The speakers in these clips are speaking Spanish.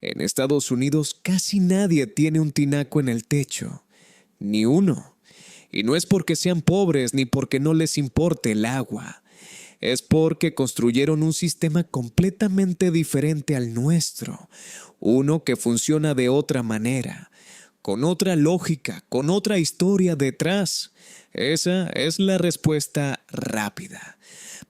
En Estados Unidos casi nadie tiene un tinaco en el techo, ni uno. Y no es porque sean pobres ni porque no les importe el agua. Es porque construyeron un sistema completamente diferente al nuestro, uno que funciona de otra manera, con otra lógica, con otra historia detrás. Esa es la respuesta rápida.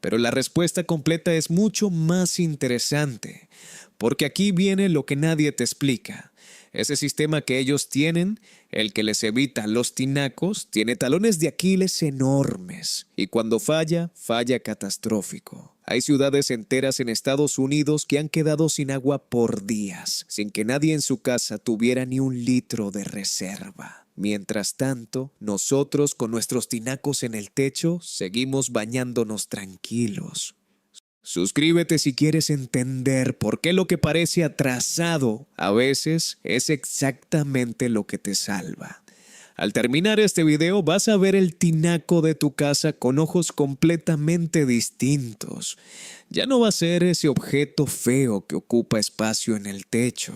Pero la respuesta completa es mucho más interesante, porque aquí viene lo que nadie te explica. Ese sistema que ellos tienen, el que les evita los tinacos, tiene talones de Aquiles enormes y cuando falla, falla catastrófico. Hay ciudades enteras en Estados Unidos que han quedado sin agua por días, sin que nadie en su casa tuviera ni un litro de reserva. Mientras tanto, nosotros con nuestros tinacos en el techo seguimos bañándonos tranquilos. Suscríbete si quieres entender por qué lo que parece atrasado a veces es exactamente lo que te salva. Al terminar este video vas a ver el tinaco de tu casa con ojos completamente distintos. Ya no va a ser ese objeto feo que ocupa espacio en el techo.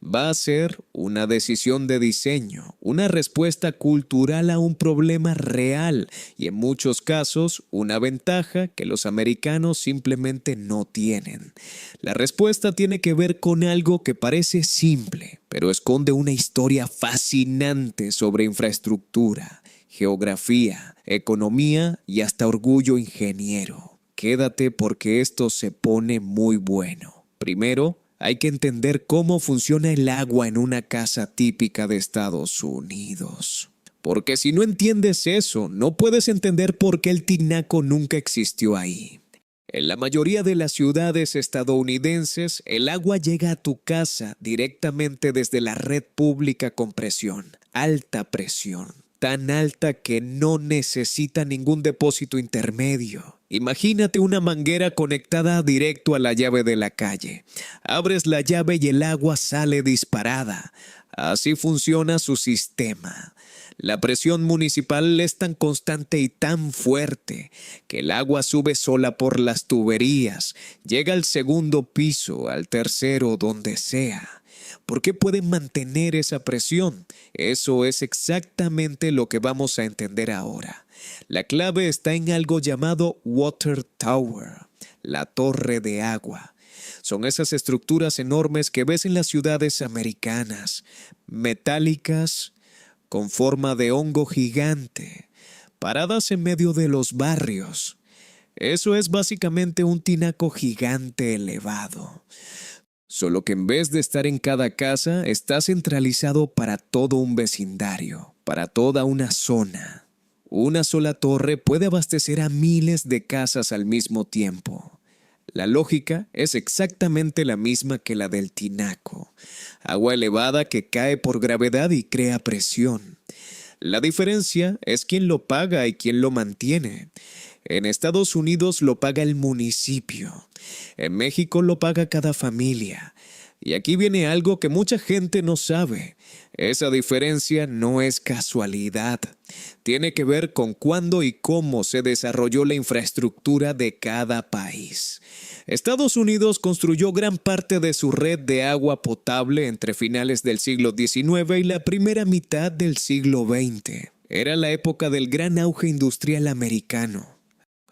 Va a ser una decisión de diseño, una respuesta cultural a un problema real y en muchos casos una ventaja que los americanos simplemente no tienen. La respuesta tiene que ver con algo que parece simple, pero esconde una historia fascinante sobre infraestructura, geografía, economía y hasta orgullo ingeniero. Quédate porque esto se pone muy bueno. Primero, hay que entender cómo funciona el agua en una casa típica de Estados Unidos. Porque si no entiendes eso, no puedes entender por qué el tinaco nunca existió ahí. En la mayoría de las ciudades estadounidenses, el agua llega a tu casa directamente desde la red pública con presión, alta presión, tan alta que no necesita ningún depósito intermedio. Imagínate una manguera conectada directo a la llave de la calle. Abres la llave y el agua sale disparada. Así funciona su sistema. La presión municipal es tan constante y tan fuerte que el agua sube sola por las tuberías, llega al segundo piso, al tercero, donde sea. ¿Por qué pueden mantener esa presión? Eso es exactamente lo que vamos a entender ahora. La clave está en algo llamado Water Tower, la torre de agua. Son esas estructuras enormes que ves en las ciudades americanas, metálicas, con forma de hongo gigante, paradas en medio de los barrios. Eso es básicamente un tinaco gigante elevado. Solo que en vez de estar en cada casa, está centralizado para todo un vecindario, para toda una zona. Una sola torre puede abastecer a miles de casas al mismo tiempo. La lógica es exactamente la misma que la del tinaco. Agua elevada que cae por gravedad y crea presión. La diferencia es quién lo paga y quién lo mantiene. En Estados Unidos lo paga el municipio. En México lo paga cada familia. Y aquí viene algo que mucha gente no sabe. Esa diferencia no es casualidad. Tiene que ver con cuándo y cómo se desarrolló la infraestructura de cada país. Estados Unidos construyó gran parte de su red de agua potable entre finales del siglo XIX y la primera mitad del siglo XX. Era la época del gran auge industrial americano.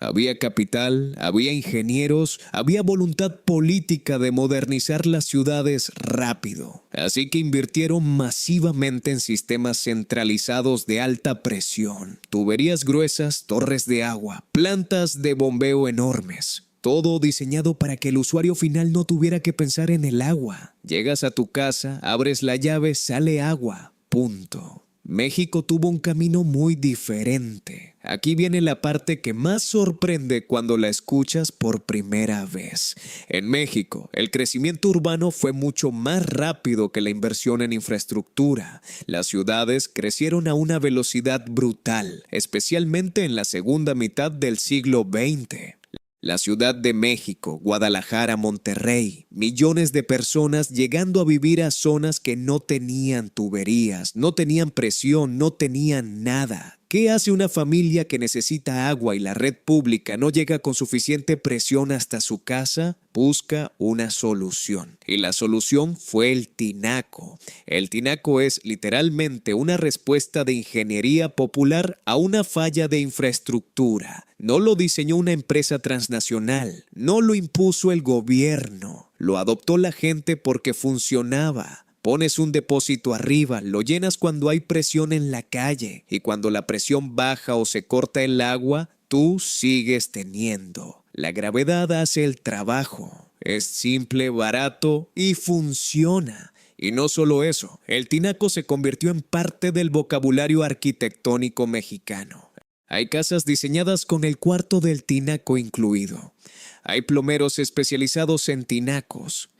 Había capital, había ingenieros, había voluntad política de modernizar las ciudades rápido. Así que invirtieron masivamente en sistemas centralizados de alta presión, tuberías gruesas, torres de agua, plantas de bombeo enormes. Todo diseñado para que el usuario final no tuviera que pensar en el agua. Llegas a tu casa, abres la llave, sale agua. Punto. México tuvo un camino muy diferente. Aquí viene la parte que más sorprende cuando la escuchas por primera vez. En México, el crecimiento urbano fue mucho más rápido que la inversión en infraestructura. Las ciudades crecieron a una velocidad brutal, especialmente en la segunda mitad del siglo XX. La Ciudad de México, Guadalajara, Monterrey, millones de personas llegando a vivir a zonas que no tenían tuberías, no tenían presión, no tenían nada. ¿Qué hace una familia que necesita agua y la red pública no llega con suficiente presión hasta su casa? Busca una solución. Y la solución fue el tinaco. El tinaco es literalmente una respuesta de ingeniería popular a una falla de infraestructura. No lo diseñó una empresa transnacional, no lo impuso el gobierno, lo adoptó la gente porque funcionaba. Pones un depósito arriba, lo llenas cuando hay presión en la calle y cuando la presión baja o se corta el agua, tú sigues teniendo. La gravedad hace el trabajo. Es simple, barato y funciona. Y no solo eso, el tinaco se convirtió en parte del vocabulario arquitectónico mexicano. Hay casas diseñadas con el cuarto del tinaco incluido. Hay plomeros especializados en tinacos.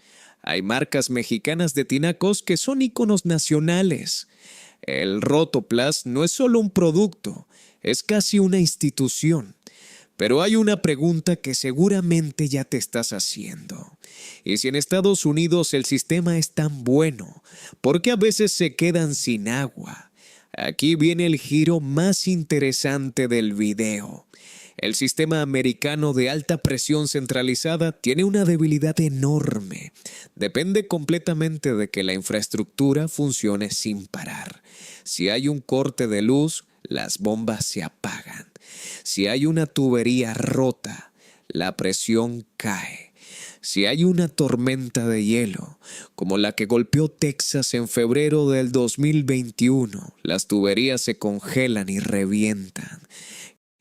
Hay marcas mexicanas de tinacos que son íconos nacionales. El Rotoplas no es solo un producto, es casi una institución. Pero hay una pregunta que seguramente ya te estás haciendo. Y si en Estados Unidos el sistema es tan bueno, ¿por qué a veces se quedan sin agua? Aquí viene el giro más interesante del video. El sistema americano de alta presión centralizada tiene una debilidad enorme. Depende completamente de que la infraestructura funcione sin parar. Si hay un corte de luz, las bombas se apagan. Si hay una tubería rota, la presión cae. Si hay una tormenta de hielo, como la que golpeó Texas en febrero del 2021, las tuberías se congelan y revientan.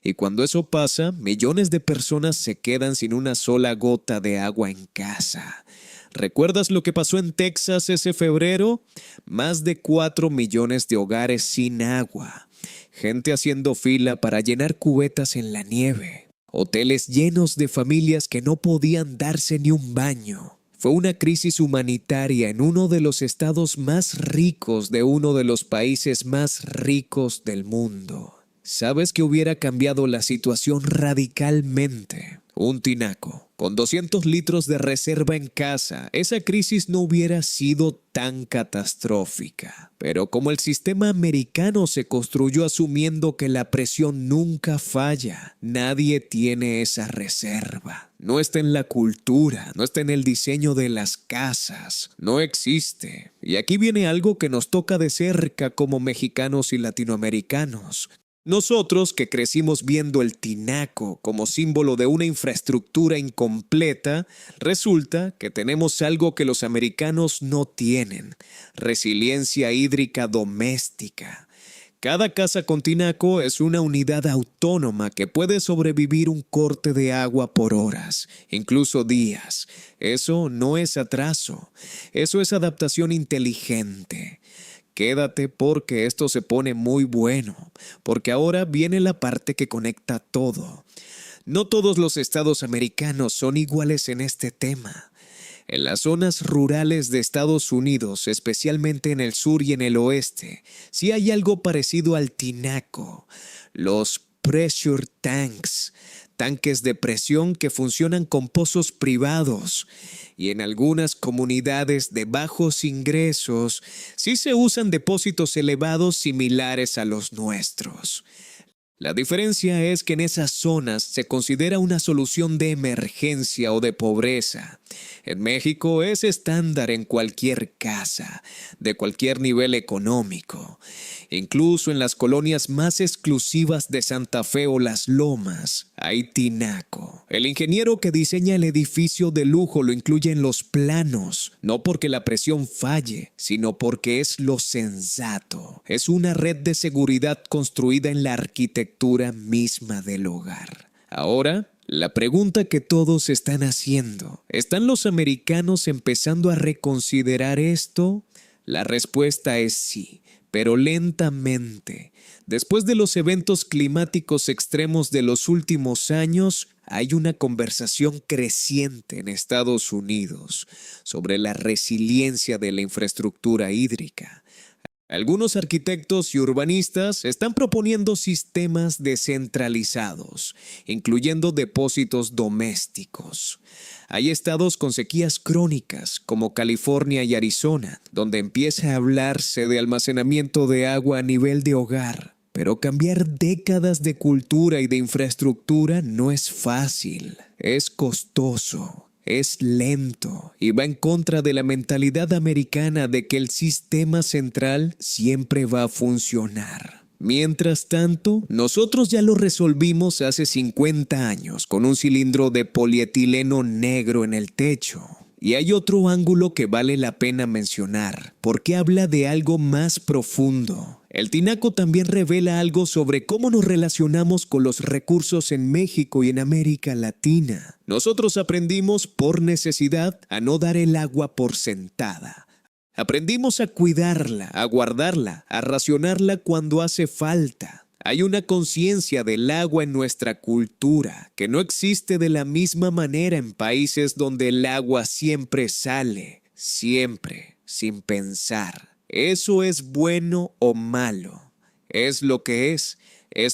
Y cuando eso pasa, millones de personas se quedan sin una sola gota de agua en casa. ¿Recuerdas lo que pasó en Texas ese febrero? Más de 4 millones de hogares sin agua. Gente haciendo fila para llenar cubetas en la nieve. Hoteles llenos de familias que no podían darse ni un baño. Fue una crisis humanitaria en uno de los estados más ricos de uno de los países más ricos del mundo. ¿Sabes que hubiera cambiado la situación radicalmente? Un tinaco. Con 200 litros de reserva en casa, esa crisis no hubiera sido tan catastrófica. Pero como el sistema americano se construyó asumiendo que la presión nunca falla, nadie tiene esa reserva. No está en la cultura, no está en el diseño de las casas, no existe. Y aquí viene algo que nos toca de cerca como mexicanos y latinoamericanos. Nosotros que crecimos viendo el tinaco como símbolo de una infraestructura incompleta, resulta que tenemos algo que los americanos no tienen: resiliencia hídrica doméstica. Cada casa con tinaco es una unidad autónoma que puede sobrevivir un corte de agua por horas, incluso días. Eso no es atraso, eso es adaptación inteligente. Quédate porque esto se pone muy bueno, porque ahora viene la parte que conecta todo. No todos los estados americanos son iguales en este tema. En las zonas rurales de Estados Unidos, especialmente en el sur y en el oeste, sí hay algo parecido al tinaco: los pressure tanks, tanques de presión que funcionan con pozos privados. Y en algunas comunidades de bajos ingresos sí se usan depósitos elevados similares a los nuestros. La diferencia es que en esas zonas se considera una solución de emergencia o de pobreza. En México es estándar en cualquier casa, de cualquier nivel económico. Incluso en las colonias más exclusivas de Santa Fe o Las Lomas, hay tinaco. El ingeniero que diseña el edificio de lujo lo incluye en los planos, no porque la presión falle, sino porque es lo sensato. Es una red de seguridad construida en la arquitectura misma del hogar. Ahora, la pregunta que todos están haciendo: ¿están los americanos empezando a reconsiderar esto? La respuesta es sí, pero lentamente. Después de los eventos climáticos extremos de los últimos años, hay una conversación creciente en Estados Unidos sobre la resiliencia de la infraestructura hídrica. Algunos arquitectos y urbanistas están proponiendo sistemas descentralizados, incluyendo depósitos domésticos. Hay estados con sequías crónicas, como California y Arizona, donde empieza a hablarse de almacenamiento de agua a nivel de hogar. Pero cambiar décadas de cultura y de infraestructura no es fácil, es costoso, es lento y va en contra de la mentalidad americana de que el sistema central siempre va a funcionar. Mientras tanto, nosotros ya lo resolvimos hace 50 años con un cilindro de polietileno negro en el techo. Y hay otro ángulo que vale la pena mencionar, porque habla de algo más profundo. El tinaco también revela algo sobre cómo nos relacionamos con los recursos en México y en América Latina. Nosotros aprendimos por necesidad a no dar el agua por sentada. Aprendimos a cuidarla, a guardarla, a racionarla cuando hace falta. Hay una conciencia del agua en nuestra cultura que no existe de la misma manera en países donde el agua siempre sale, siempre, sin pensar. ¿Eso es bueno o malo? Es lo que es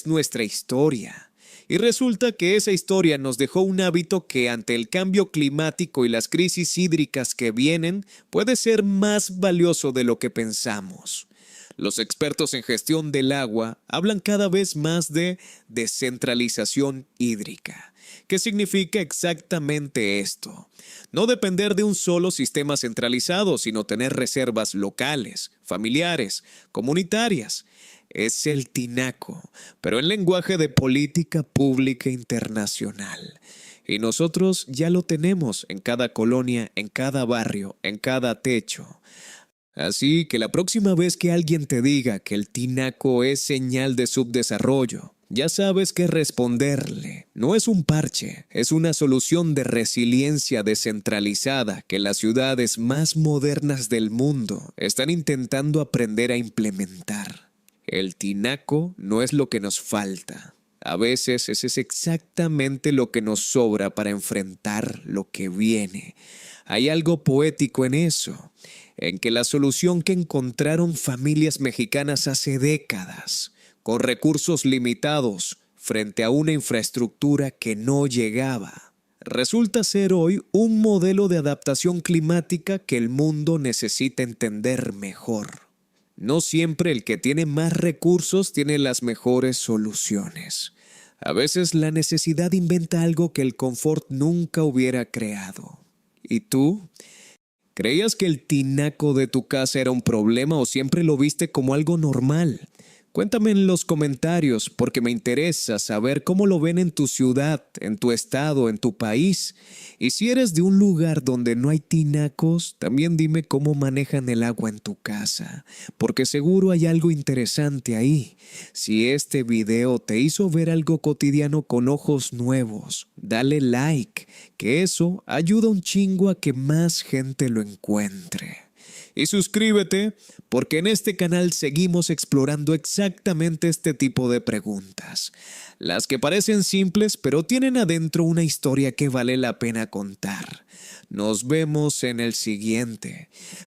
nuestra historia. Y resulta que esa historia nos dejó un hábito que ante el cambio climático y las crisis hídricas que vienen puede ser más valioso de lo que pensamos. Los expertos en gestión del agua hablan cada vez más de descentralización hídrica. ¿Qué significa exactamente esto? No depender de un solo sistema centralizado, sino tener reservas locales, familiares, comunitarias. Es el tinaco, pero en lenguaje de política pública internacional. Y nosotros ya lo tenemos en cada colonia, en cada barrio, en cada techo. Así que la próxima vez que alguien te diga que el tinaco es señal de subdesarrollo, ya sabes qué responderle. No es un parche, es una solución de resiliencia descentralizada que las ciudades más modernas del mundo están intentando aprender a implementar. El tinaco no es lo que nos falta. A veces ese es exactamente lo que nos sobra para enfrentar lo que viene. Hay algo poético en eso, en que la solución que encontraron familias mexicanas hace décadas, con recursos limitados, frente a una infraestructura que no llegaba, resulta ser hoy un modelo de adaptación climática que el mundo necesita entender mejor. No siempre el que tiene más recursos tiene las mejores soluciones. A veces la necesidad inventa algo que el confort nunca hubiera creado. ¿Y tú? ¿Creías que el tinaco de tu casa era un problema o siempre lo viste como algo normal? Cuéntame en los comentarios porque me interesa saber cómo lo ven en tu ciudad, en tu estado, en tu país. Y si eres de un lugar donde no hay tinacos, también dime cómo manejan el agua en tu casa, porque seguro hay algo interesante ahí. Si este video te hizo ver algo cotidiano con ojos nuevos, dale like, que eso ayuda un chingo a que más gente lo encuentre. Y suscríbete, porque en este canal seguimos explorando exactamente este tipo de preguntas. Las que parecen simples, pero tienen adentro una historia que vale la pena contar. Nos vemos en el siguiente.